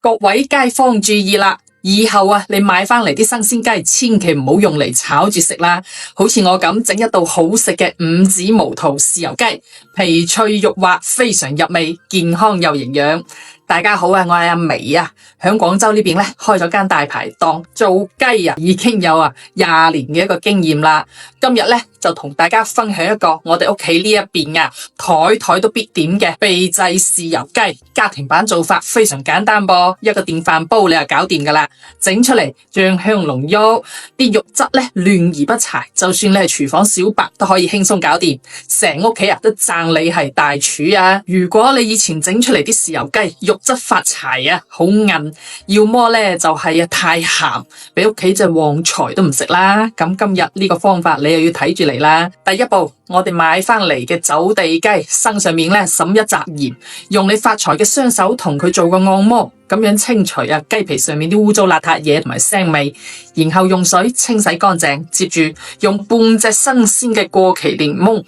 各位街坊注意啦！以後啊，你買返嚟啲新鮮雞，千祈唔好用嚟炒住食啦。好似我咁整一道好食嘅五指毛肚豉油雞，皮脆肉滑，非常入味，健康又營養。大家好啊，我係阿美啊，響廣州呢邊咧開咗間大排檔做雞啊，已經有20年嘅一個經驗啦。今日咧就同大家分享一個我哋屋企呢一邊台台都必點嘅秘製豉油雞，家庭版做法非常簡單噃，一個電飯煲你就搞掂噶啦，整出嚟醬香濃郁，啲肉質咧嫩而不柴，就算你係廚房小白都可以輕鬆搞掂，成屋企人都讚你係大廚啊！如果你以前整出嚟啲豉油雞肉質發柴啊，好韌，要麼咧就係太鹹，俾屋企隻旺財都唔食啦。咁今日呢個方法你又要睇住嚟啦。第一步，我哋買翻嚟嘅走地雞，身上面咧灑一紮鹽，用你發財嘅雙手同佢做個按摩，咁樣清除雞皮上面啲污糟邋遢嘢同埋腥味，然後用水清洗乾淨，接住用半隻新鮮嘅過期檸檬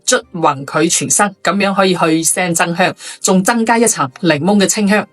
捽勻佢全身，咁樣可以去腥增香，仲增加一層檸檬嘅清香。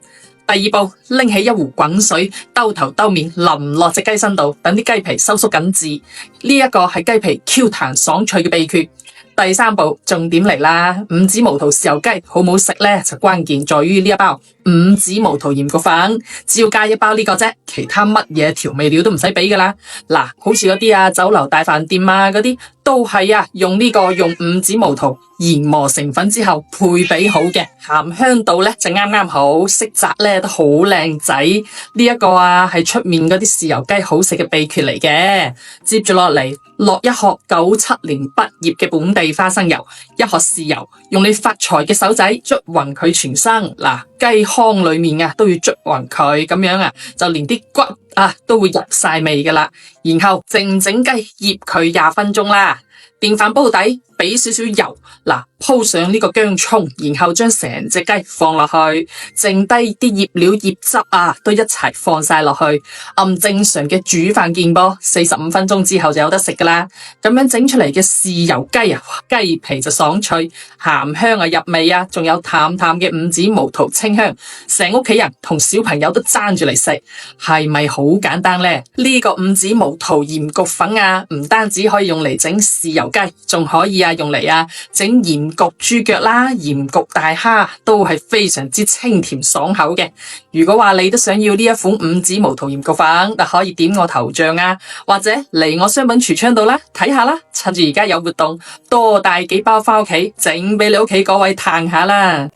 第二步，拎起一壺滾水，兜頭兜面淋落隻雞身度，等啲雞皮收縮緊致。呢一個係雞皮 Q 彈爽脆嘅秘訣。第三步，重點嚟啦，五指毛肚豉油雞好唔好食呢？就關鍵在於呢一包五指毛肚鹽焗粉，只要加一包呢個啫，其他乜嘢調味料都唔使俾噶啦。嗱，好似嗰啲酒樓大飯店嗰啲都係用五指毛肚研磨成粉之後配比好嘅，鹹香度咧就啱啱好，色澤咧都好靚仔。呢一個係出面嗰啲豉油雞好食嘅秘訣嚟嘅。接住落嚟，落一殼97年畢業嘅本地花生油，一殼豉油，用你發財嘅手仔捽勻佢全身。嗱，雞腔裏面都要捽勻佢，咁樣就連啲骨都會入晒味噶啦。然後靜靜雞醃佢20分鐘啦。電飯煲底俾少少油，鋪上呢個薑蔥，然後將成隻雞放落去，剩低啲醃料醃汁都一齊放晒落去，按正常嘅煮飯鍵噃，45分鐘之後就有得食噶啦。咁樣整出嚟嘅豉油雞雞皮就爽脆，鹹香入味仲有淡淡嘅五指毛肚清香，成屋企人同小朋友都爭住嚟食，係咪好簡單呢？呢個五指毛肚鹽焗粉唔單止可以用嚟整豉油雞，仲可以用嚟整鹽焗豬腳啦、鹽焗大蝦，都係非常之清甜爽口嘅。如果話你都想要呢一款五指毛肚鹽焗粉，可以點我頭像或者嚟我商品櫥窗度啦，睇下啦。趁住而家有活動，多帶幾包翻屋企，整俾你屋企嗰位嘆下啦。